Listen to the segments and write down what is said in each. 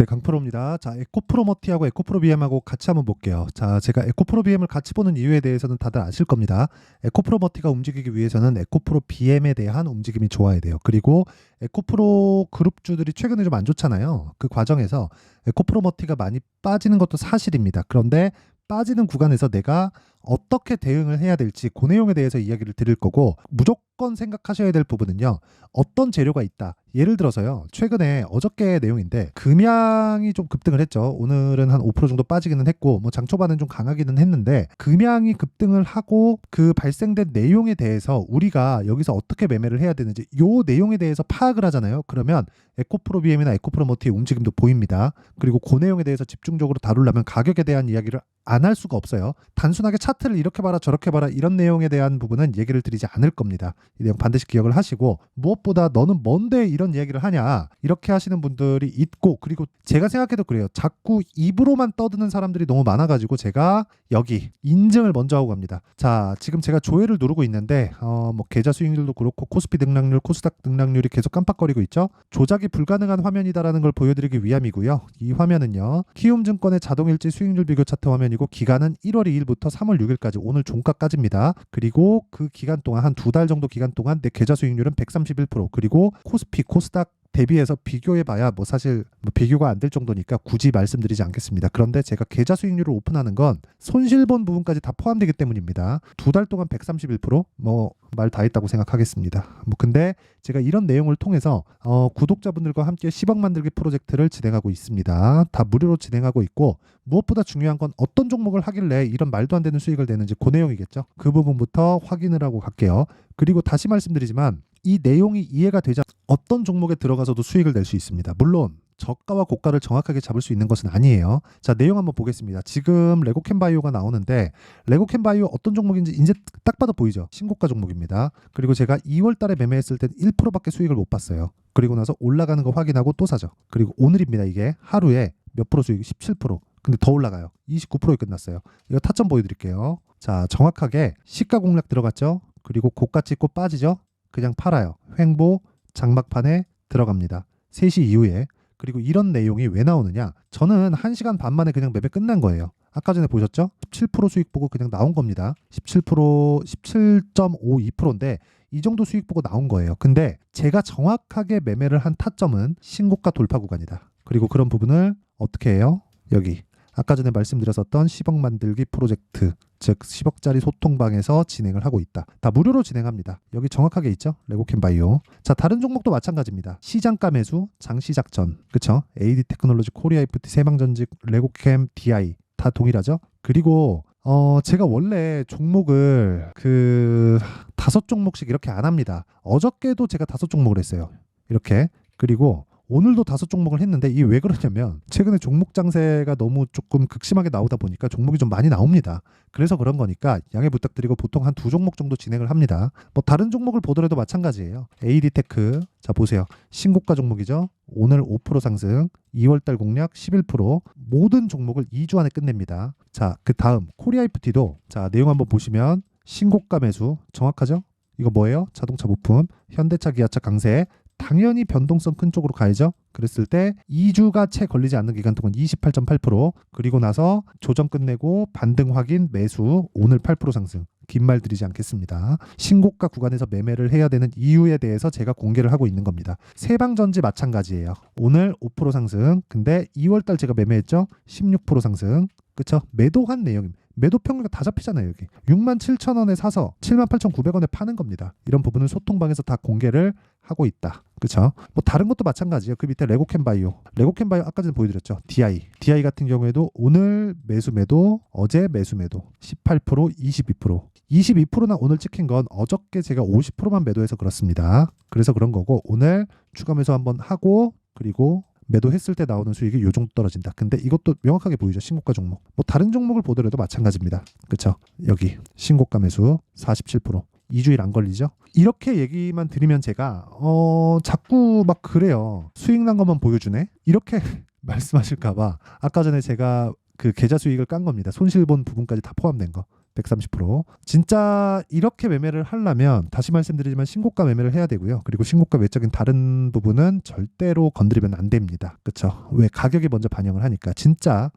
네, 강프로입니다. 자, 에코프로머티하고 에코프로비엠하고 같이 한번 볼게요. 자, 제가 에코프로비엠을 같이 보는 이유에 대해서는 다들 아실 겁니다. 에코프로머티가 움직이기 위해서는 에코프로비엠에 대한 움직임이 좋아야 돼요. 그리고 에코프로 그룹주들이 최근에 좀 안 좋잖아요. 그 과정에서 에코프로머티가 많이 빠지는 것도 사실입니다. 그런데 빠지는 구간에서 내가 어떻게 대응을 해야 될지 그 내용에 대해서 이야기를 드릴 거고, 무조건 생각하셔야 될 부분은요, 어떤 재료가 있다. 예를 들어서요, 최근에 어저께 내용인데 금양이 좀 급등을 했죠. 오늘은 한 5% 정도 빠지기는 했고, 뭐 장 초반은 좀 강하기는 했는데, 금양이 급등을 하고 그 발생된 내용에 대해서 우리가 여기서 어떻게 매매를 해야 되는지 요 내용에 대해서 파악을 하잖아요. 그러면 에코프로비엠이나 에코프로머티의 움직임도 보입니다. 그리고 그 내용에 대해서 집중적으로 다루려면 가격에 대한 이야기를 안 할 수가 없어요. 단순하게 차트를 이렇게 봐라 저렇게 봐라 이런 내용에 대한 부분은 얘기를 드리지 않을 겁니다. 이 내용 반드시 기억을 하시고, 무엇보다 너는 뭔데 이런 이야기를 하냐 이렇게 하시는 분들이 있고, 그리고 제가 생각해도 그래요. 자꾸 입으로만 떠드는 사람들이 너무 많아가지고 제가 여기 인증을 먼저 하고 갑니다. 자, 지금 제가 조회를 누르고 있는데 뭐 계좌 수익률도 그렇고 코스피 등락률, 코스닥 등락률이 계속 깜빡거리고 있죠. 조작이 불가능한 화면이다라는 걸 보여드리기 위함이고요. 이 화면은요, 키움증권의 자동일지 수익률 비교 차트 화면이고, 기간은 1월 2일부터 3월 6일까지 오늘 종가까지입니다. 그리고 그 기간 동안 한 두 달 정도 기간 동안 내 계좌 수익률은 131%, 그리고 코스피, 코스닥 대비해서 비교해봐야 뭐 사실 뭐 비교가 안 될 정도니까 굳이 말씀드리지 않겠습니다. 그런데 제가 계좌 수익률을 오픈하는 건 손실본 부분까지 다 포함되기 때문입니다. 두 달 동안 131%, 뭐 말 다 했다고 생각하겠습니다. 뭐 근데 제가 이런 내용을 통해서 구독자분들과 함께 10억 만들기 프로젝트를 진행하고 있습니다. 다 무료로 진행하고 있고, 무엇보다 중요한 건 어떤 종목을 하길래 이런 말도 안 되는 수익을 내는지 그 내용이겠죠. 그 부분부터 확인을 하고 갈게요. 그리고 다시 말씀드리지만 이 내용이 이해가 되지 않 어떤 종목에 들어가서도 수익을 낼 수 있습니다. 물론 저가와 고가를 정확하게 잡을 수 있는 것은 아니에요. 자, 내용 한번 보겠습니다. 지금 레고캠바이오가 나오는데, 레고캠바이오 어떤 종목인지 이제 딱 봐도 보이죠. 신고가 종목입니다. 그리고 제가 2월 달에 매매했을 때 1%밖에 수익을 못 봤어요. 그리고 나서 올라가는 거 확인하고 또 사죠. 그리고 오늘입니다. 이게 하루에 몇 프로 수익? 17%. 근데 더 올라가요. 29%에 끝났어요. 이거 타점 보여드릴게요. 자, 정확하게 시가 공략 들어갔죠. 그리고 고가 찍고 빠지죠. 그냥 팔아요. 횡보 장막판에 들어갑니다. 3시 이후에. 그리고 이런 내용이 왜 나오느냐? 저는 1시간 반 만에 그냥 매매 끝난 거예요. 아까 전에 보셨죠? 17% 수익 보고 그냥 나온 겁니다. 17.52%인데 이 정도 수익 보고 나온 거예요. 근데 제가 정확하게 매매를 한 타점은 신고가 돌파 구간이다. 그리고 그런 부분을 어떻게 해요? 여기 아까 전에 말씀드렸었던 10억 만들기 프로젝트, 즉 10억짜리 소통방에서 진행을 하고 있다. 다 무료로 진행합니다. 여기 정확하게 있죠? 레고캠바이오. 자, 다른 종목도 마찬가지입니다. 시장가 매수, 장시작전, 그쵸? AD 테크놀로지, 코리아 FT, 세방전직, 레고캠, DI 다 동일하죠? 그리고 제가 원래 종목을 5종목씩 이렇게 안 합니다. 어저께도 제가 5종목을 했어요. 이렇게. 그리고 오늘도 5종목을 했는데, 이게 왜 그러냐면 최근에 종목 장세가 너무 조금 극심하게 나오다 보니까 종목이 좀 많이 나옵니다. 그래서 그런 거니까 양해 부탁드리고 보통 한 2종목 정도 진행을 합니다. 뭐 다른 종목을 보더라도 마찬가지예요. AD테크, 자 보세요. 신고가 종목이죠. 오늘 5% 상승, 2월달 공략 11%, 모든 종목을 2주 안에 끝냅니다. 자, 그 다음 코리아 FT도 자 내용 한번 보시면 신고가 매수 정확하죠? 이거 뭐예요? 자동차 부품, 현대차, 기아차 강세. 당연히 변동성 큰 쪽으로 가야죠. 그랬을 때 2주가 채 걸리지 않는 기간 동안 28.8%, 그리고 나서 조정 끝내고 반등 확인 매수, 오늘 8% 상승. 긴 말 드리지 않겠습니다. 신고가 구간에서 매매를 해야 되는 이유에 대해서 제가 공개를 하고 있는 겁니다. 세방전지 마찬가지예요. 오늘 5% 상승. 근데 2월달 제가 매매했죠. 16% 상승. 그쵸? 매도한 내용입니다. 매도 평균가 다 잡히잖아요. 여기 67,000원에 사서 78,900원에 파는 겁니다. 이런 부분은 소통방에서 다 공개를 하고 있다. 그쵸? 뭐 다른 것도 마찬가지예요. 그 밑에 레고캠바이오 아까 전에 보여드렸죠. DI 같은 경우에도 오늘 매수 매도, 어제 매수 매도 18%, 22%나 오늘 찍힌 건 어저께 제가 50%만 매도해서 그렇습니다. 그래서 그런 거고, 오늘 추가 매수 한번 하고, 그리고 매도했을 때 나오는 수익이 요 정도 떨어진다. 근데 이것도 명확하게 보이죠. 신고가 종목. 뭐 다른 종목을 보더라도 마찬가지입니다. 그쵸? 여기 신고가 매수 47%. 2주일 안 걸리죠? 이렇게 얘기만 드리면 제가 자꾸 막 그래요. 수익 난 것만 보여주네? 이렇게 말씀하실까 봐 아까 전에 제가 그 계좌 수익을 깐 겁니다. 손실본 부분까지 다 포함된 거. 130%. 진짜 이렇게 매매를 하려면 다시 말씀드리지만 신고가 매매를 해야 되고요. 그리고 신고가 외적인 다른 부분은 절대로 건드리면 안 됩니다. 그렇죠? 왜? 가격이 먼저 반영을 하니까. 진짜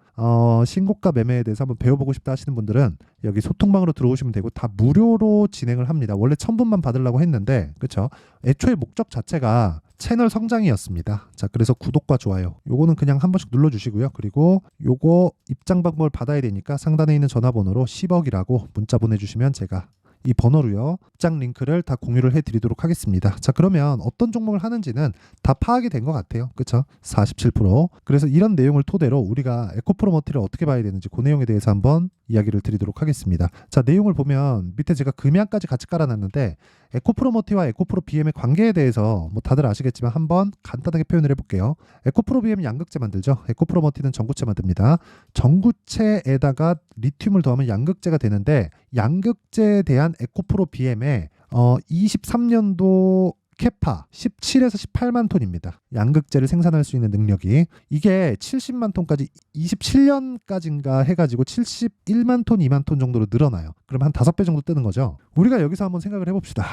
신고가 매매에 대해서 한번 배워보고 싶다 하시는 분들은 여기 소통방으로 들어오시면 되고 다 무료로 진행을 합니다. 원래 1,000분만 받으려고 했는데 그렇죠? 애초에 목적 자체가 채널 성장이었습니다. 자, 그래서 구독과 좋아요 요거는 그냥 한 번씩 눌러주시고요. 그리고 요거 입장 방법을 받아야 되니까 상단에 있는 전화번호로 10억이라고 문자 보내주시면 제가 이 번호로요 입장 링크를 다 공유를 해드리도록 하겠습니다. 자, 그러면 어떤 종목을 하는지는 다 파악이 된 것 같아요. 그쵸? 47%. 그래서 이런 내용을 토대로 우리가 에코프로머티를 어떻게 봐야 되는지 그 내용에 대해서 한번 이야기를 드리도록 하겠습니다. 자, 내용을 보면 밑에 제가 금양까지 같이 깔아놨는데 에코프로머티와 에코프로 BM의 관계에 대해서 뭐 다들 아시겠지만 한번 간단하게 표현을 해볼게요. 에코프로 BM은 양극재 만들죠. 에코프로머티는 전구체 만듭니다. 전구체에다가 리튬을 더하면 양극재가 되는데 양극재에 대한 에코프로 BM의 23년도 캐파 17에서 18만 톤입니다. 양극재를 생산할 수 있는 능력이 이게 70만 톤까지 27년까지인가 해가지고 71만 톤, 2만 톤 정도로 늘어나요. 그럼 한 5배 정도 뜨는 거죠. 우리가 여기서 한번 생각을 해봅시다.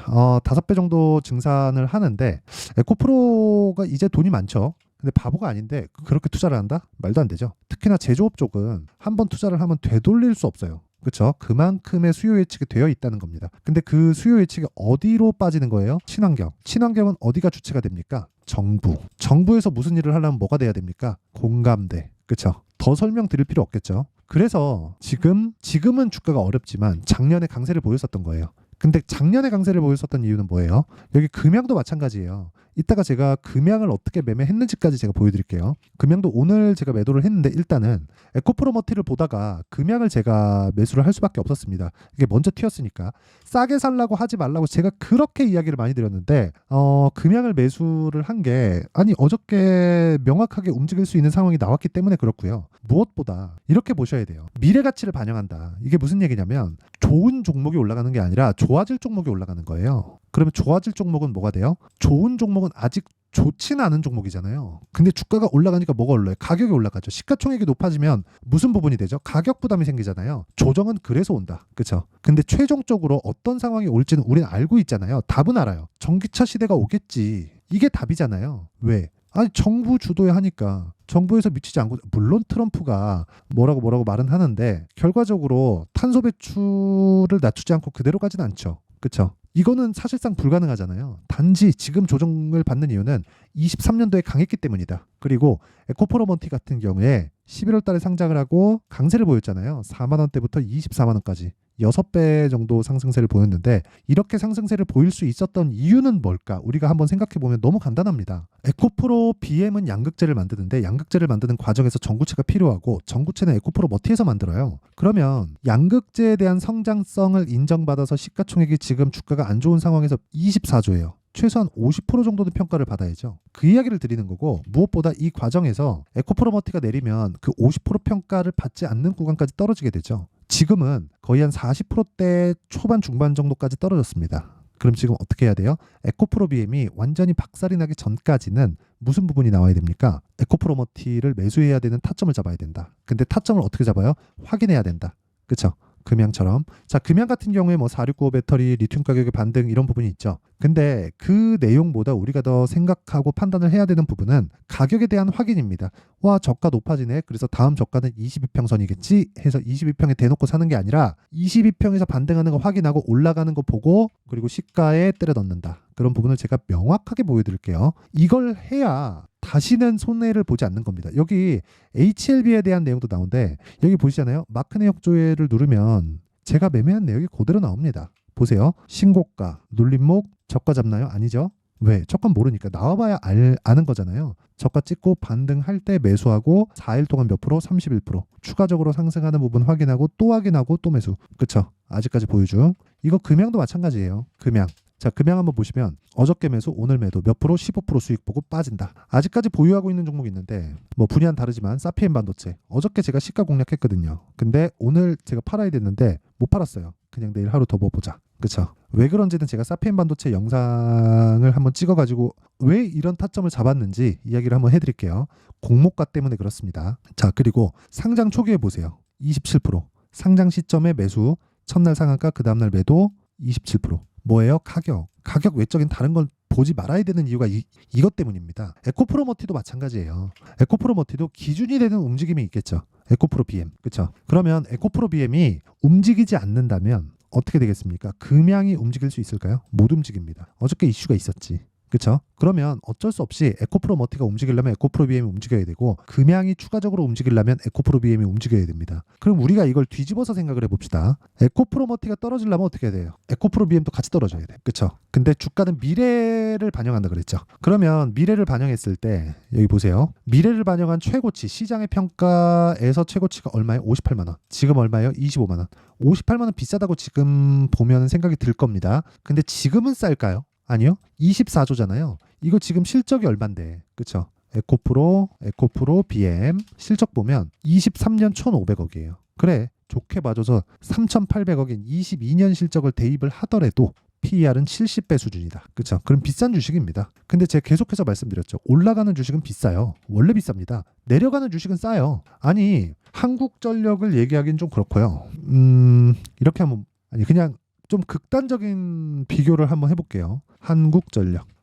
5배 정도 증산을 하는데 에코프로가 이제 돈이 많죠. 근데 바보가 아닌데 그렇게 투자를 한다? 말도 안 되죠. 특히나 제조업 쪽은 한번 투자를 하면 되돌릴 수 없어요. 그렇죠? 그만큼의 수요 예측이 되어 있다는 겁니다. 근데 그 수요 예측이 어디로 빠지는 거예요? 친환경. 친환경은 어디가 주체가 됩니까? 정부. 정부에서 무슨 일을 하려면 뭐가 돼야 됩니까? 공감대. 그렇죠? 더 설명드릴 필요 없겠죠. 그래서 지금은 주가가 어렵지만 작년에 강세를 보였었던 거예요. 근데 작년에 강세를 보였었던 이유는 뭐예요? 여기 금양도 마찬가지예요. 이따가 제가 금양을 어떻게 매매했는지까지 제가 보여드릴게요. 금양도 오늘 제가 매도를 했는데 일단은 에코프로머티를 보다가 금양을 제가 매수를 할 수밖에 없었습니다. 이게 먼저 튀었으니까 싸게 살라고 하지 말라고 제가 그렇게 이야기를 많이 드렸는데 금양을 매수를 한 게 아니 어저께 명확하게 움직일 수 있는 상황이 나왔기 때문에 그렇고요. 무엇보다 이렇게 보셔야 돼요. 미래 가치를 반영한다. 이게 무슨 얘기냐면 좋은 종목이 올라가는 게 아니라 좋아질 종목이 올라가는 거예요. 그러면 좋아질 종목은 뭐가 돼요? 좋은 종목은 아직 좋지는 않은 종목이잖아요. 근데 주가가 올라가니까 뭐가 올라요? 가격이 올라가죠. 시가총액이 높아지면 무슨 부분이 되죠? 가격 부담이 생기잖아요. 조정은 그래서 온다. 그렇죠? 근데 최종적으로 어떤 상황이 올지는 우리는 알고 있잖아요. 답은 알아요. 전기차 시대가 오겠지. 이게 답이잖아요. 왜? 아니 정부 주도에 하니까 정부에서 미치지 않고 물론 트럼프가 뭐라고 말은 하는데 결과적으로 탄소 배출을 낮추지 않고 그대로 가진 않죠. 그렇죠? 이거는 사실상 불가능하잖아요. 단지 지금 조정을 받는 이유는 23년도에 강했기 때문이다. 그리고 에코프로먼티 같은 경우에 11월 달에 상장을 하고 강세를 보였잖아요. 4만 원대부터 24만 원까지. 6배 정도 상승세를 보였는데 이렇게 상승세를 보일 수 있었던 이유는 뭘까? 우리가 한번 생각해 보면 너무 간단합니다. 에코프로 BM은 양극재를 만드는데 양극재를 만드는 과정에서 전구체가 필요하고 전구체는 에코프로 머티에서 만들어요. 그러면 양극재에 대한 성장성을 인정받아서 시가총액이 지금 주가가 안 좋은 상황에서 24조예요. 최소한 50% 정도는 평가를 받아야죠. 그 이야기를 드리는 거고 무엇보다 이 과정에서 에코프로머티가 내리면 그 50% 평가를 받지 않는 구간까지 떨어지게 되죠. 지금은 거의 한 40%대 초반 중반 정도까지 떨어졌습니다. 그럼 지금 어떻게 해야 돼요? 에코프로 BM이 완전히 박살이 나기 전까지는 무슨 부분이 나와야 됩니까? 에코프로머티를 매수해야 되는 타점을 잡아야 된다. 근데 타점을 어떻게 잡아요? 확인해야 된다. 그렇죠? 금양처럼. 자, 금양 같은 경우에 뭐 4695 배터리, 리튬 가격의 반등 이런 부분이 있죠. 근데 그 내용보다 우리가 더 생각하고 판단을 해야 되는 부분은 가격에 대한 확인입니다. 와, 저가 높아지네. 그래서 다음 저가는 22평선이겠지 해서 22평에 대놓고 사는 게 아니라 22평에서 반등하는 거 확인하고 올라가는 거 보고 그리고 시가에 때려 넣는다. 그런 부분을 제가 명확하게 보여드릴게요. 이걸 해야 다시는 손해를 보지 않는 겁니다. 여기 HLB에 대한 내용도 나오는데 여기 보시잖아요. 마크 내역 조회를 누르면 제가 매매한 내역이 그대로 나옵니다. 보세요. 신고가, 눌림목, 저가 잡나요? 아니죠. 왜? 저가 모르니까 나와봐야 아는 거잖아요. 저가 찍고 반등할 때 매수하고 4일 동안 몇 프로? 31%. 추가적으로 상승하는 부분 확인하고 또 매수. 그쵸? 아직까지 보유 중. 이거 금양도 마찬가지예요. 금양. 자, 금양 한번 보시면 어저께 매수, 오늘 매도 몇 프로? 15% 수익 보고 빠진다. 아직까지 보유하고 있는 종목이 있는데 뭐 분야는 다르지만 사피엔 반도체 어저께 제가 시가 공략했거든요. 근데 오늘 제가 팔아야 됐는데 못 팔았어요. 그냥 내일 하루 더 보자. 그쵸? 왜 그런지는 제가 사피엔 반도체 영상을 한번 찍어가지고 왜 이런 타점을 잡았는지 이야기를 한번 해드릴게요. 공모가 때문에 그렇습니다. 자, 그리고 상장 초기에 보세요. 27%. 상장 시점에 매수, 첫날 상한가, 그 다음날 매도 27%. 뭐예요? 가격. 가격 외적인 다른 걸 보지 말아야 되는 이유가 이것 때문입니다. 에코프로머티도 마찬가지예요. 에코프로머티도 기준이 되는 움직임이 있겠죠. 에코프로 BM. 그렇죠? 그러면 에코프로 BM이 움직이지 않는다면 어떻게 되겠습니까? 금양이 움직일 수 있을까요? 못 움직입니다. 어저께 이슈가 있었지. 그렇죠? 그러면 어쩔 수 없이 에코프로머티가 움직이려면 에코프로 BM이 움직여야 되고 금양이 추가적으로 움직이려면 에코프로 BM이 움직여야 됩니다. 그럼 우리가 이걸 뒤집어서 생각을 해봅시다. 에코프로머티가 떨어지려면 어떻게 해야 돼요? 에코프로 BM도 같이 떨어져야 돼. 그렇죠? 근데 주가는 미래를 반영한다 그랬죠. 그러면 미래를 반영했을 때 여기 보세요. 미래를 반영한 최고치, 시장의 평가에서 최고치가 얼마예요? 58만 원. 지금 얼마예요? 25만 원. 58만 원 비싸다고 지금 보면 생각이 들 겁니다. 근데 지금은 쌀까요? 아니요. 24조잖아요. 이거 지금 실적이 얼만데. 그쵸? 에코프로 BM 실적 보면 23년 1,500억이에요. 그래. 좋게 봐줘서 3,800억인 22년 실적을 대입을 하더라도 PER은 70배 수준이다. 그쵸? 그럼 비싼 주식입니다. 근데 제가 계속해서 말씀드렸죠. 올라가는 주식은 비싸요. 원래 비쌉니다. 내려가는 주식은 싸요. 아니, 한국전력을 얘기하기는 좀 그렇고요. 이렇게 하면 아니 그냥 좀 극단적인 비교를 한번 해볼게요.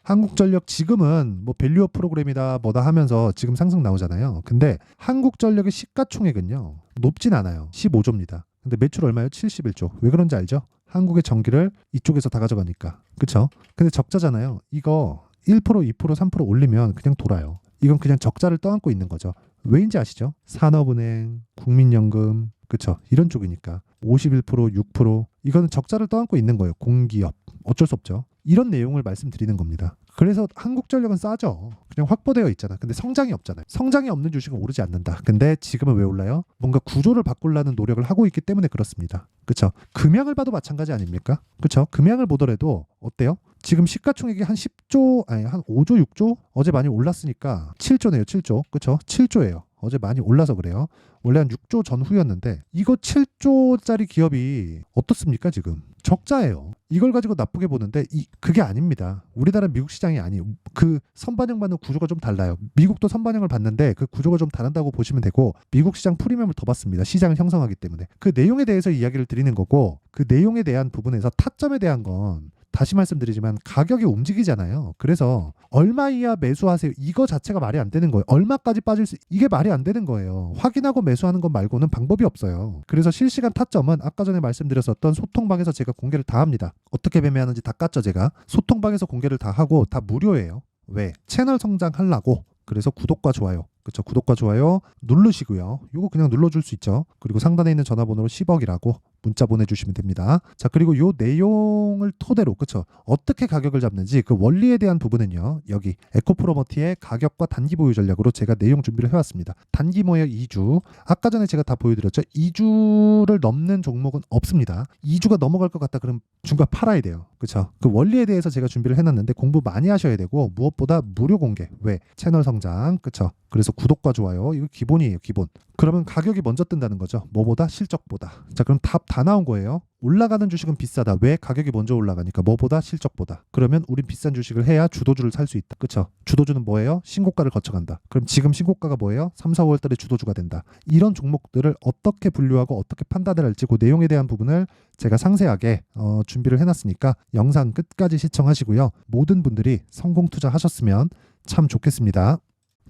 한국전력 지금은 뭐 밸류업 프로그램이다 뭐다 하면서 지금 상승 나오잖아요. 근데 한국전력의 시가총액은요 높진 않아요. 15조입니다. 근데 매출 얼마예요? 71조. 왜 그런지 알죠? 한국의 전기를 이쪽에서 다 가져가니까. 그쵸? 근데 적자잖아요. 이거 1%, 2%, 3% 올리면 그냥 돌아요. 이건 그냥 적자를 떠안고 있는 거죠. 왜인지 아시죠? 산업은행, 국민연금, 그쵸? 이런 쪽이니까 51%, 6% 이거는 적자를 떠안고 있는 거예요. 공기업. 어쩔 수 없죠. 이런 내용을 말씀드리는 겁니다. 그래서 한국전력은 싸죠. 그냥 확보되어 있잖아. 근데 성장이 없잖아요. 성장이 없는 주식은 오르지 않는다. 근데 지금은 왜 올라요? 뭔가 구조를 바꾸려는 노력을 하고 있기 때문에 그렇습니다. 그쵸? 금양을 봐도 마찬가지 아닙니까? 그쵸? 금양을 보더라도 어때요? 지금 시가총액이 한 10조, 아니 한 5조, 6조? 어제 많이 올랐으니까 7조네요. 7조. 그쵸? 7조예요. 어제 많이 올라서 그래요. 원래 한 6조 전후였는데 이거 7조짜리 기업이 어떻습니까 지금? 적자예요. 이걸 가지고 나쁘게 보는데 그게 아닙니다. 우리나라 미국 시장이 아니에요. 그 선반영받는 구조가 좀 달라요. 미국도 선반영을 받는데 그 구조가 좀 다르다고 보시면 되고 미국 시장 프리미엄을 더 받습니다. 시장을 형성하기 때문에. 그 내용에 대해서 이야기를 드리는 거고 그 내용에 대한 부분에서 타점에 대한 건 다시 말씀드리지만 가격이 움직이잖아요. 그래서 얼마 이하 매수하세요. 이거 자체가 말이 안 되는 거예요. 얼마까지 빠질 수 이게 말이 안 되는 거예요. 확인하고 매수하는 것 말고는 방법이 없어요. 그래서 실시간 타점은 아까 전에 말씀드렸었던 소통방에서 제가 공개를 다 합니다. 어떻게 매매하는지 다 깠죠 제가. 소통방에서 공개를 다 하고 다 무료예요. 왜? 채널 성장하려고. 그래서 구독과 좋아요. 그렇죠. 구독과 좋아요 누르시고요. 이거 그냥 눌러줄 수 있죠. 그리고 상단에 있는 전화번호로 10억이라고 문자 보내주시면 됩니다. 자, 그리고 요 내용을 토대로 그렇죠. 어떻게 가격을 잡는지 그 원리에 대한 부분은요. 여기 에코프로머티의 가격과 단기 보유 전략으로 제가 내용 준비를 해왔습니다. 단기 모여 2주. 아까 전에 제가 다 보여드렸죠. 2주를 넘는 종목은 없습니다. 2주가 넘어갈 것 같다 그럼 중간 팔아야 돼요. 그렇죠. 그 원리에 대해서 제가 준비를 해놨는데 공부 많이 하셔야 되고 무엇보다 무료 공개. 왜? 채널 성장. 그렇죠. 그래서 구독과 좋아요 이거 기본이에요. 기본. 그러면 가격이 먼저 뜬다는 거죠. 뭐보다? 실적보다. 자, 그럼 답 다 나온 거예요. 올라가는 주식은 비싸다. 왜? 가격이 먼저 올라가니까. 뭐보다? 실적보다. 그러면 우린 비싼 주식을 해야 주도주를 살 수 있다. 그쵸? 주도주는 뭐예요? 신고가를 거쳐간다. 그럼 지금 신고가가 뭐예요? 3, 4, 5월 달에 주도주가 된다. 이런 종목들을 어떻게 분류하고 어떻게 판단을 할지 그 내용에 대한 부분을 제가 상세하게 준비를 해놨으니까 영상 끝까지 시청하시고요. 모든 분들이 성공 투자하셨으면 참 좋겠습니다.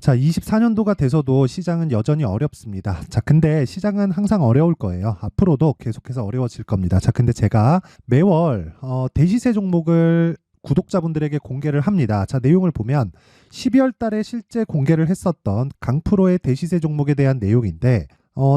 자, 24년도가 돼서도 시장은 여전히 어렵습니다. 자, 근데 시장은 항상 어려울 거예요. 앞으로도 계속해서 어려워질 겁니다. 자, 근데 제가 매월 대시세 종목을 구독자분들에게 공개를 합니다. 자, 내용을 보면 12월 달에 실제 공개를 했었던 강프로의 대시세 종목에 대한 내용인데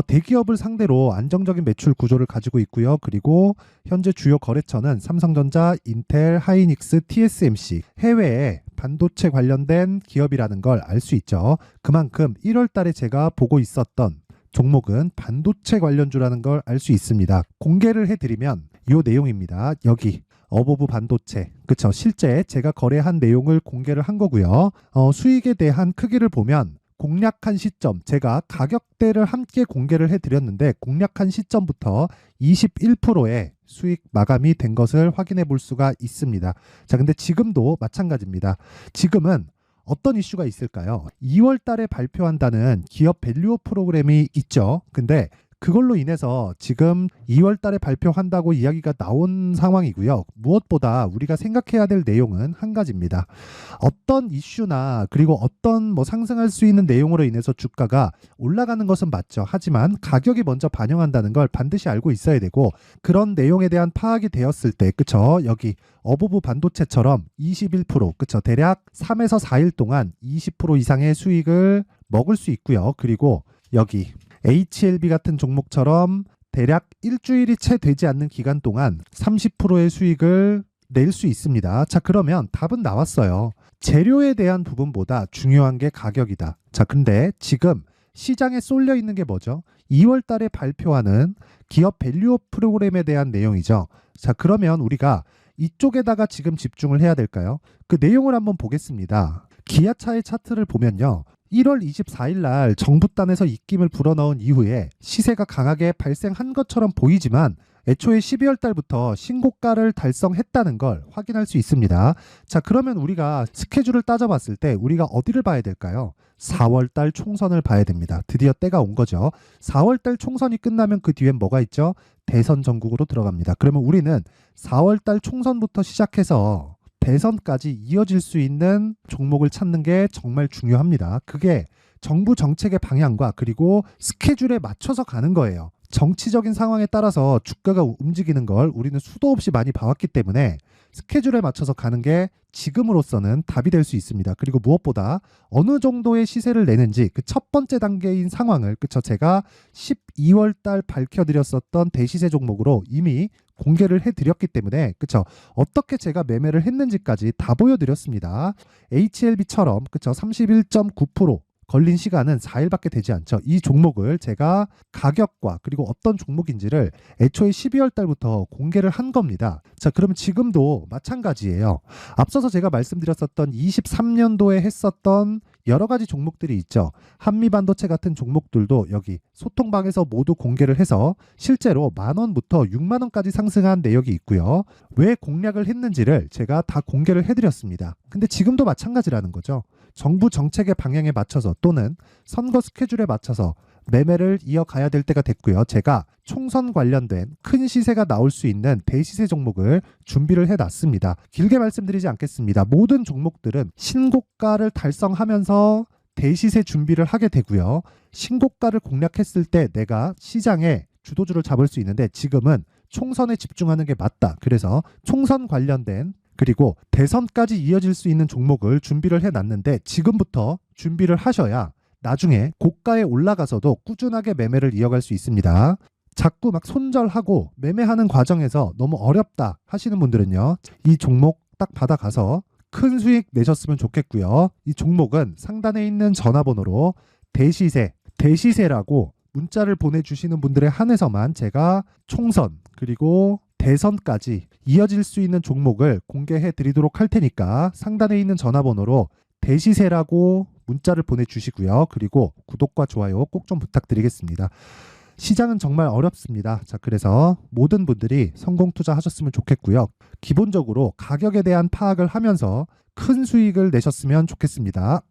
대기업을 상대로 안정적인 매출 구조를 가지고 있고요. 그리고 현재 주요 거래처는 삼성전자, 인텔, 하이닉스, TSMC, 해외에 반도체 관련된 기업이라는 걸 알 수 있죠. 그만큼 1월 달에 제가 보고 있었던 종목은 반도체 관련주라는 걸 알 수 있습니다. 공개를 해드리면 이 내용입니다. 여기 어보브 반도체. 그쵸? 실제 제가 거래한 내용을 공개를 한 거고요. 수익에 대한 크기를 보면 공략한 시점, 제가 가격대를 함께 공개를 해드렸는데 공략한 시점부터 21%의 수익 마감이 된 것을 확인해 볼 수가 있습니다. 자, 근데 지금도 마찬가지입니다. 지금은 어떤 이슈가 있을까요? 2월 달에 발표한다는 기업 밸류업 프로그램이 있죠. 근데 그걸로 인해서 지금 2월 달에 발표한다고 이야기가 나온 상황이고요. 무엇보다 우리가 생각해야 될 내용은 한 가지입니다. 어떤 이슈나 그리고 어떤 상승할 수 있는 내용으로 인해서 주가가 올라가는 것은 맞죠. 하지만 가격이 먼저 반영한다는 걸 반드시 알고 있어야 되고, 그런 내용에 대한 파악이 되었을 때, 그쵸? 여기 어부부 반도체처럼 21%, 그쵸? 대략 3에서 4일 동안 20% 이상의 수익을 먹을 수 있고요. 그리고 여기 HLB 같은 종목처럼 대략 일주일이 채 되지 않는 기간 동안 30%의 수익을 낼 수 있습니다. 자, 그러면 답은 나왔어요. 재료에 대한 부분보다 중요한 게 가격이다. 자, 근데 지금 시장에 쏠려 있는 게 뭐죠? 2월 달에 발표하는 기업 밸류업 프로그램에 대한 내용이죠. 자, 그러면 우리가 이쪽에다가 지금 집중을 해야 될까요? 그 내용을 한번 보겠습니다. 기아차의 차트를 보면요. 1월 24일 날 정부단에서 입김을 불어넣은 이후에 시세가 강하게 발생한 것처럼 보이지만 애초에 12월 달부터 신고가를 달성했다는 걸 확인할 수 있습니다. 자, 그러면 우리가 스케줄을 따져봤을 때 우리가 어디를 봐야 될까요? 4월 달 총선을 봐야 됩니다. 드디어 때가 온 거죠. 4월 달 총선이 끝나면 그 뒤엔 뭐가 있죠? 대선 전국으로 들어갑니다. 그러면 우리는 4월 달 총선부터 시작해서 대선까지 이어질 수 있는 종목을 찾는 게 정말 중요합니다. 그게 정부 정책의 방향과 그리고 스케줄에 맞춰서 가는 거예요. 정치적인 상황에 따라서 주가가 움직이는 걸 우리는 수도 없이 많이 봐왔기 때문에 스케줄에 맞춰서 가는 게 지금으로서는 답이 될 수 있습니다. 그리고 무엇보다 어느 정도의 시세를 내는지 그 첫 번째 단계인 상황을, 그쵸, 제가 12월 달 밝혀드렸었던 대시세 종목으로 이미 공개를 해드렸기 때문에, 그쵸, 어떻게 제가 매매를 했는지까지 다 보여드렸습니다. HLB처럼, 그쵸, 31.9% 걸린 시간은 4일밖에 되지 않죠. 이 종목을 제가 가격과 그리고 어떤 종목인지를 애초에 12월 달부터 공개를 한 겁니다. 자, 그러면 지금도 마찬가지예요. 앞서서 제가 말씀드렸었던 23년도에 했었던 여러 가지 종목들이 있죠. 한미반도체 같은 종목들도 여기 소통방에서 모두 공개를 해서 실제로 10,000원부터 60,000원까지 상승한 내역이 있고요. 왜 공략을 했는지를 제가 다 공개를 해드렸습니다. 근데 지금도 마찬가지라는 거죠. 정부 정책의 방향에 맞춰서 또는 선거 스케줄에 맞춰서 매매를 이어가야 될 때가 됐고요. 제가 총선 관련된 큰 시세가 나올 수 있는 대시세 종목을 준비를 해놨습니다. 길게 말씀드리지 않겠습니다. 모든 종목들은 신고가를 달성하면서 대시세 준비를 하게 되고요. 신고가를 공략했을 때 내가 시장에 주도주를 잡을 수 있는데 지금은 총선에 집중하는 게 맞다. 그래서 총선 관련된 그리고 대선까지 이어질 수 있는 종목을 준비를 해놨는데 지금부터 준비를 하셔야 나중에 고가에 올라가서도 꾸준하게 매매를 이어갈 수 있습니다. 자꾸 막 손절하고 매매하는 과정에서 너무 어렵다 하시는 분들은요. 이 종목 딱 받아가서 큰 수익 내셨으면 좋겠고요. 이 종목은 상단에 있는 전화번호로 대시세라고 문자를 보내주시는 분들에 한해서만 제가 총선 그리고 대선까지 이어질 수 있는 종목을 공개해 드리도록 할 테니까 상단에 있는 전화번호로 대시세라고 문자를 보내주시고요. 그리고 구독과 좋아요 꼭 좀 부탁드리겠습니다. 시장은 정말 어렵습니다. 자, 그래서 모든 분들이 성공 투자하셨으면 좋겠고요. 기본적으로 가격에 대한 파악을 하면서 큰 수익을 내셨으면 좋겠습니다.